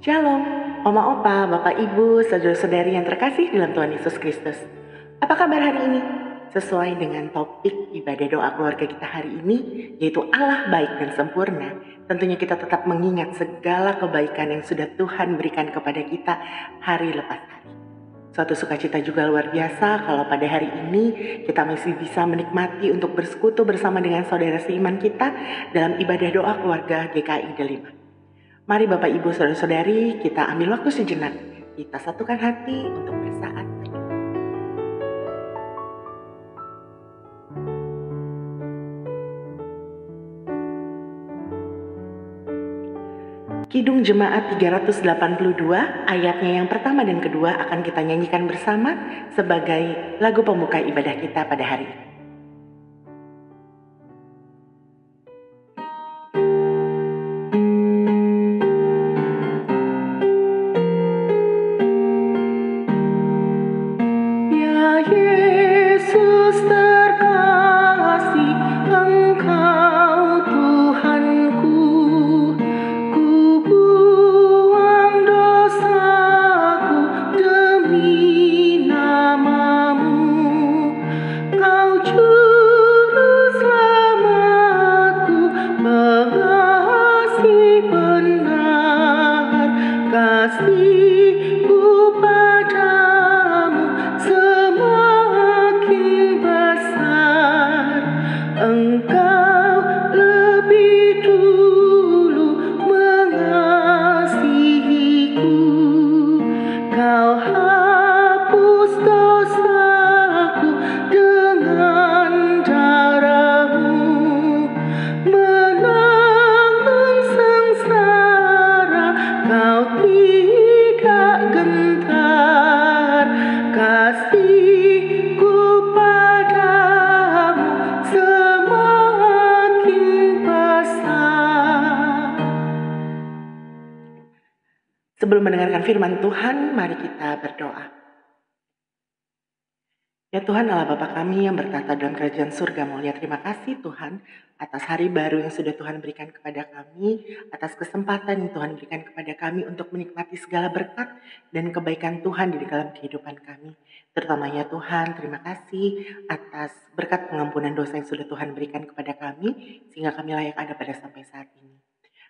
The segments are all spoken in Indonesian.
Shalom, Oma Opa, Bapak Ibu, saudara-saudari yang terkasih dalam Tuhan Yesus Kristus. Apa kabar hari ini? Sesuai dengan topik ibadah doa keluarga kita hari ini, yaitu Allah baik dan sempurna, tentunya kita tetap mengingat segala kebaikan yang sudah Tuhan berikan kepada kita hari lepas hari. Suatu sukacita juga luar biasa kalau pada hari ini kita masih bisa menikmati untuk bersekutu bersama dengan saudara seiman kita dalam ibadah doa keluarga GKI Delima. Mari Bapak Ibu Saudara-saudari, kita ambil waktu sejenak. Kita satukan hati untuk bersaat berdoa. Kidung Jemaat 382, ayatnya yang pertama dan kedua akan kita nyanyikan bersama sebagai lagu pembuka ibadah kita pada hari ini. Sebelum mendengarkan firman Tuhan, mari kita berdoa. Ya Tuhan Allah Bapa kami yang bertata dalam kerajaan surga mulia, terima kasih Tuhan atas hari baru yang sudah Tuhan berikan kepada kami, atas kesempatan yang Tuhan berikan kepada kami untuk menikmati segala berkat dan kebaikan Tuhan di dalam kehidupan kami. Terutamanya Tuhan, terima kasih atas berkat pengampunan dosa yang sudah Tuhan berikan kepada kami, sehingga kami layak ada pada sampai saat ini.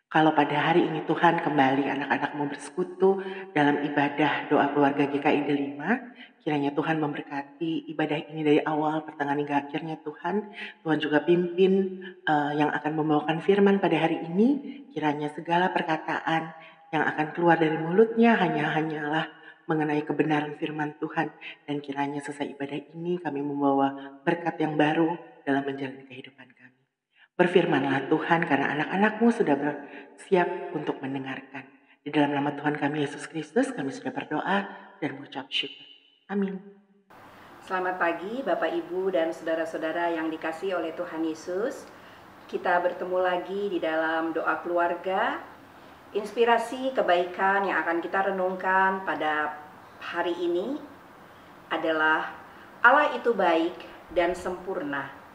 Kalau pada hari ini Tuhan kembali anak-anak-Mu bersekutu dalam ibadah doa keluarga GKI Delima, kiranya Tuhan memberkati ibadah ini dari awal, pertengahan hingga akhirnya Tuhan. Tuhan juga pimpin yang akan membawakan firman pada hari ini, kiranya segala perkataan yang akan keluar dari mulutnya hanyalah mengenai kebenaran firman Tuhan. Dan kiranya selesai ibadah ini kami membawa berkat yang baru dalam menjalani kehidupan kami. Berfirmanlah Tuhan karena anak-anak-Mu sudah bersiap untuk mendengarkan. Di dalam nama Tuhan kami Yesus Kristus kami sudah berdoa dan mengucap syukur. Amin. Selamat pagi Bapak Ibu dan saudara-saudara yang dikasihi oleh Tuhan Yesus. Kita bertemu lagi di dalam doa keluarga. Inspirasi kebaikan yang akan kita renungkan pada hari ini adalah Allah itu baik dan sempurna.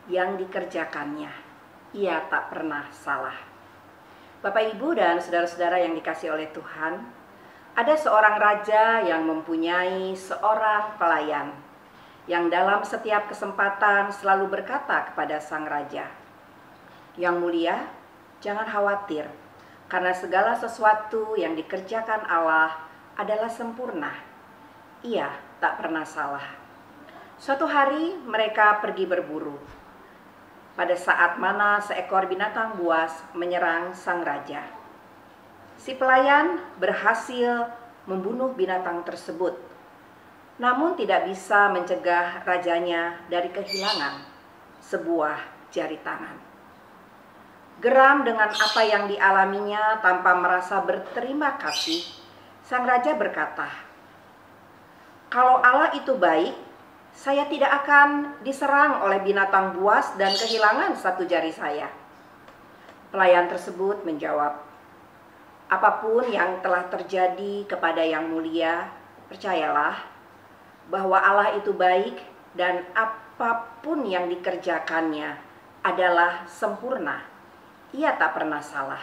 Yang dikerjakannya, ia tak pernah salah. Bapak Ibu dan saudara-saudara yang dikasihi oleh Tuhan, ada seorang raja yang mempunyai seorang pelayan yang dalam setiap kesempatan selalu berkata kepada sang raja, "Yang mulia, jangan khawatir, karena segala sesuatu yang dikerjakan Allah adalah sempurna. Ia tak pernah salah." Suatu hari mereka pergi berburu. Pada saat mana seekor binatang buas menyerang sang raja. Si pelayan berhasil membunuh binatang tersebut, namun tidak bisa mencegah rajanya dari kehilangan sebuah jari tangan. Geram dengan apa yang dialaminya tanpa merasa berterima kasih, sang raja berkata, "Kalau Allah itu baik, saya tidak akan diserang oleh binatang buas dan kehilangan satu jari saya." Pelayan tersebut menjawab, "Apapun yang telah terjadi kepada Yang Mulia, percayalah bahwa Allah itu baik dan apapun yang dikerjakannya adalah sempurna. Ia tak pernah salah."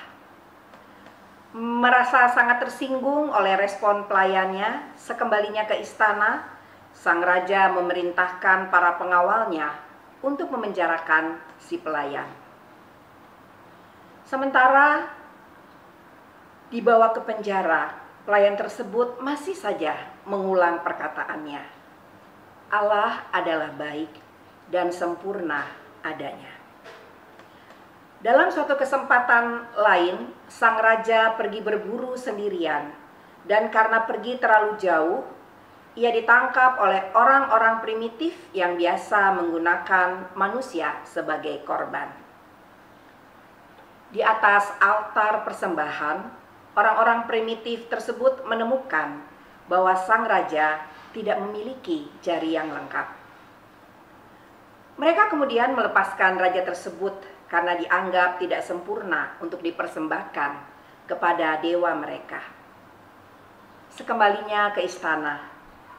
merasa sangat tersinggung oleh respon pelayannya. Sekembalinya ke istana, sang raja memerintahkan para pengawalnya untuk memenjarakan si pelayan. Sementara dibawa ke penjara, pelayan tersebut masih saja mengulang perkataannya. Allah adalah baik dan sempurna adanya. Dalam suatu kesempatan lain, sang raja pergi berburu sendirian, dan karena pergi terlalu jauh, ia ditangkap oleh orang-orang primitif yang biasa menggunakan manusia sebagai korban. Di atas altar persembahan, orang-orang primitif tersebut menemukan bahwa sang raja tidak memiliki jari yang lengkap. Mereka kemudian melepaskan raja tersebut karena dianggap tidak sempurna untuk dipersembahkan kepada dewa mereka. Sekembalinya ke istana,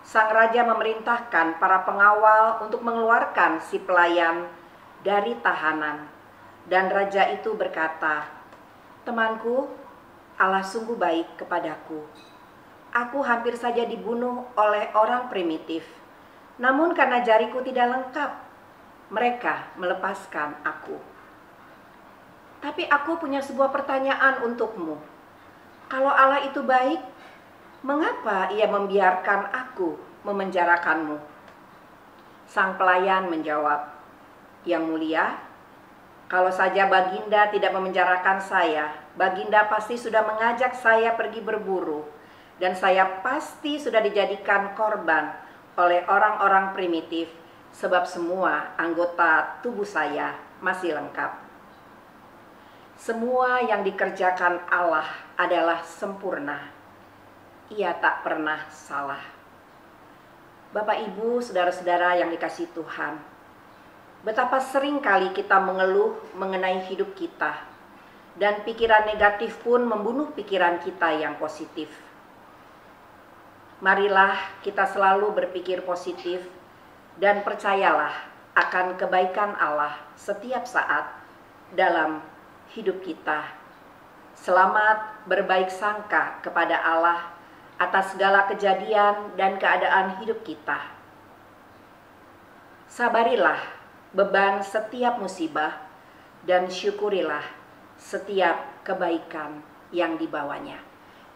sang raja memerintahkan para pengawal untuk mengeluarkan si pelayan dari tahanan. Dan raja itu berkata, "Temanku, Allah sungguh baik kepadaku. Aku hampir saja dibunuh oleh orang primitif. Namun karena jariku tidak lengkap, mereka melepaskan aku. Tapi aku punya sebuah pertanyaan untukmu. Kalau Allah itu baik, mengapa ia membiarkan aku memenjarakanmu?" Sang pelayan menjawab, "Yang mulia, kalau saja Baginda tidak memenjarakan saya, Baginda pasti sudah mengajak saya pergi berburu, dan saya pasti sudah dijadikan korban oleh orang-orang primitif, sebab semua anggota tubuh saya masih lengkap. Semua yang dikerjakan Allah adalah sempurna. Ia tak pernah salah." Bapak, Ibu, saudara-saudara yang dikasihi Tuhan, betapa sering kali kita mengeluh mengenai hidup kita, dan pikiran negatif pun membunuh pikiran kita yang positif. Marilah kita selalu berpikir positif dan percayalah akan kebaikan Allah setiap saat dalam hidup kita. Selamat berbaik sangka kepada Allah atas segala kejadian dan keadaan hidup kita. Sabarilah beban setiap musibah dan syukurilah setiap kebaikan yang dibawanya.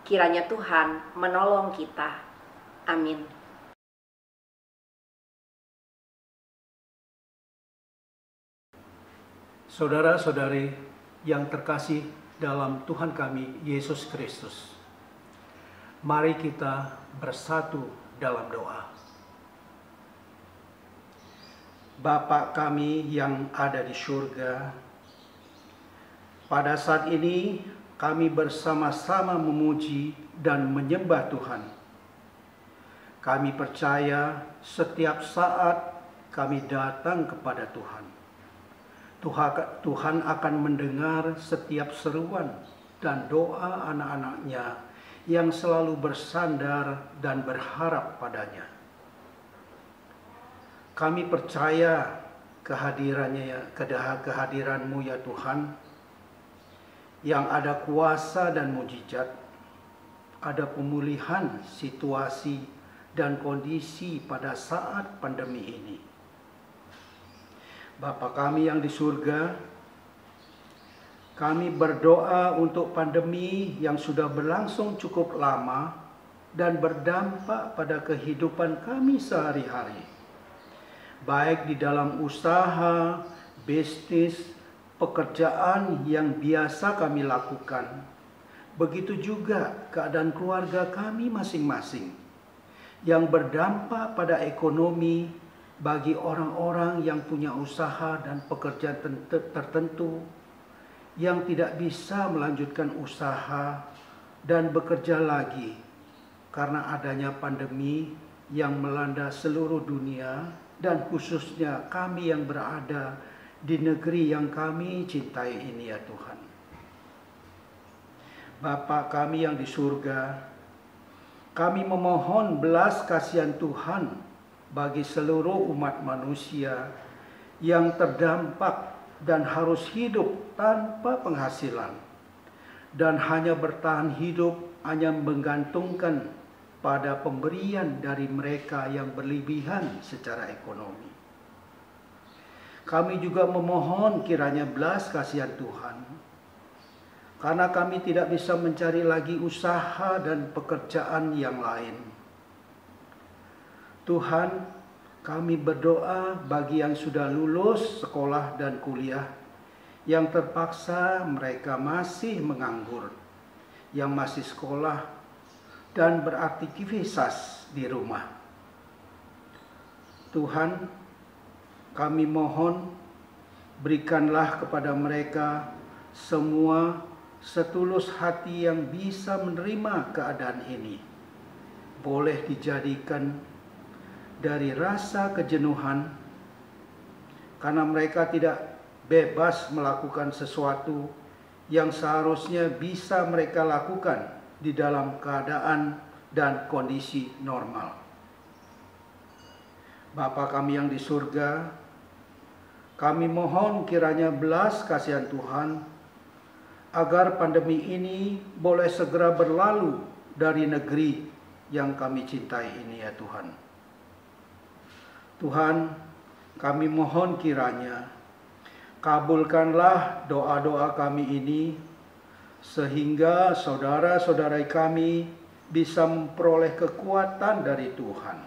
Kiranya Tuhan menolong kita. Amin. Saudara-saudari yang terkasih dalam Tuhan kami Yesus Kristus, mari kita bersatu dalam doa. Bapa kami yang ada di surga, pada saat ini kami bersama-sama memuji dan menyembah Tuhan. Kami percaya setiap saat kami datang kepada Tuhan, Tuhan akan mendengar setiap seruan dan doa anak-anaknya yang selalu bersandar dan berharap padanya. Kami percaya kehadiran-Mu ya Tuhan, yang ada kuasa dan mujizat, ada pemulihan situasi dan kondisi pada saat pandemi ini. Bapa kami yang di surga, kami berdoa untuk pandemi yang sudah berlangsung cukup lama dan berdampak pada kehidupan kami sehari-hari, baik di dalam usaha, bisnis, pekerjaan yang biasa kami lakukan. Begitu juga keadaan keluarga kami masing-masing yang berdampak pada ekonomi bagi orang-orang yang punya usaha dan pekerjaan tertentu yang tidak bisa melanjutkan usaha dan bekerja lagi karena adanya pandemi yang melanda seluruh dunia, dan khususnya kami yang berada di negeri yang kami cintai ini ya Tuhan. Bapa kami yang di surga, kami memohon belas kasihan Tuhan bagi seluruh umat manusia yang terdampak dan harus hidup tanpa penghasilan, dan hanya bertahan hidup hanya menggantungkan pada pemberian dari mereka yang berlebihan secara ekonomi. Kami juga memohon kiranya belas kasihan Tuhan, karena kami tidak bisa mencari lagi usaha dan pekerjaan yang lain. Tuhan, kami berdoa bagi yang sudah lulus sekolah dan kuliah, yang terpaksa mereka masih menganggur, yang masih sekolah dan beraktivitas di rumah. Tuhan, kami mohon berikanlah kepada mereka semua setulus hati yang bisa menerima keadaan ini. Boleh dijadikan dari rasa kejenuhan karena mereka tidak bebas melakukan sesuatu yang seharusnya bisa mereka lakukan di dalam keadaan dan kondisi normal. Bapa kami yang di surga, kami mohon kiranya belas kasihan Tuhan agar pandemi ini boleh segera berlalu dari negeri yang kami cintai ini ya Tuhan. Tuhan, kami mohon kiranya kabulkanlah doa-doa kami ini sehingga saudara-saudara kami bisa memperoleh kekuatan dari Tuhan.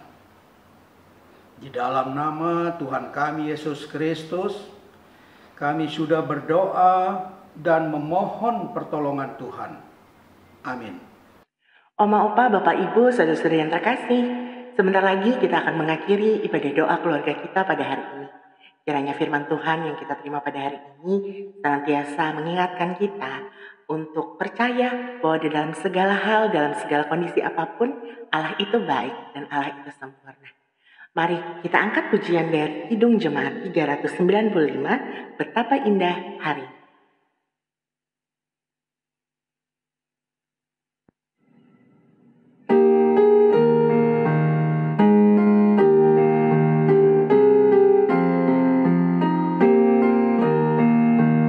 Di dalam nama Tuhan kami Yesus Kristus, kami sudah berdoa dan memohon pertolongan Tuhan. Amin. Oma, Opa, Bapak, Ibu, saudara-saudara yang terkasih, sebentar lagi kita akan mengakhiri ibadah doa keluarga kita pada hari ini. Kiranya firman Tuhan yang kita terima pada hari ini senantiasa mengingatkan kita untuk percaya bahwa di dalam segala hal, dalam segala kondisi apapun, Allah itu baik dan Allah itu sempurna. Mari kita angkat pujian dari Kidung Jemaat 395, Betapa Indah Hari.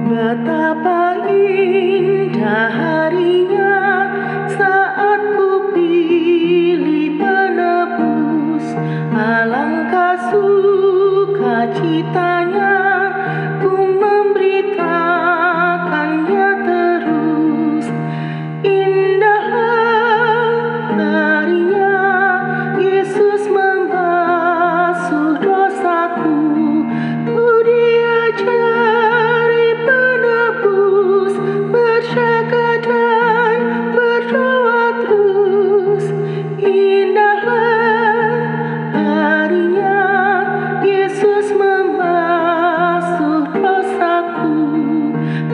Betapa indah harinya saat ku pilih penebus, alangkah sukacitanya ku memberitakannya terus. Indahlah harinya Yesus membasuh dosaku, ku diajari penebus, berjaga dan berdoa terus. Indahlah harinya Yesus membasuh dosaku,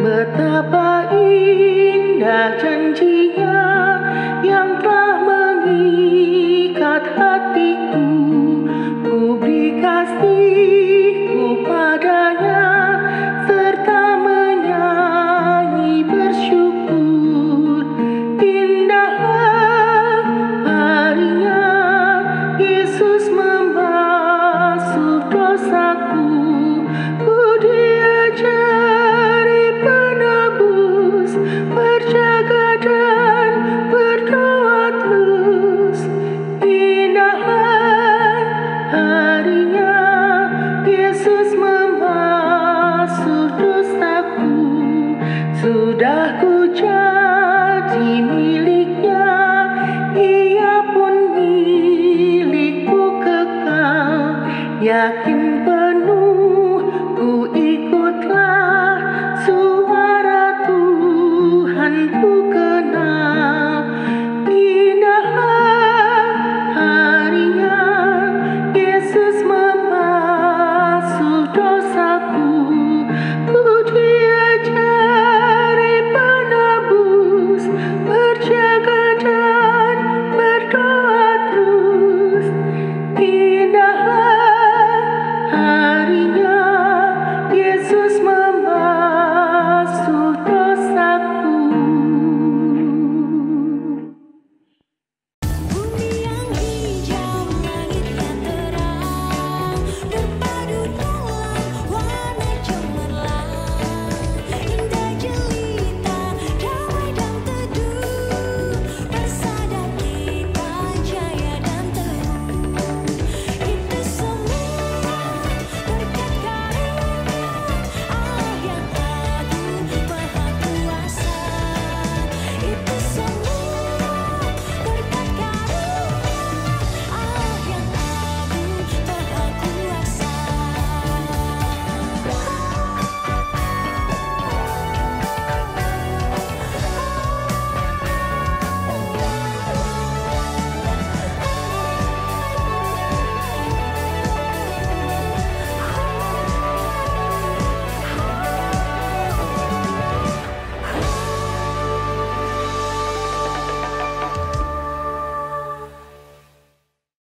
betapa indah janjinya yang telah mengikat hatiku. Ku beri kasihku padanya serta menyanyi bersyukur. Indahlah harinya Yesus membasuh dosaku, ku diajari penebus, berjaga dan berdoa terus. Indahlah harinya Yesus membasuh dosaku, sudah ku jadi miliknya, ia pun milikku kekal. Yakin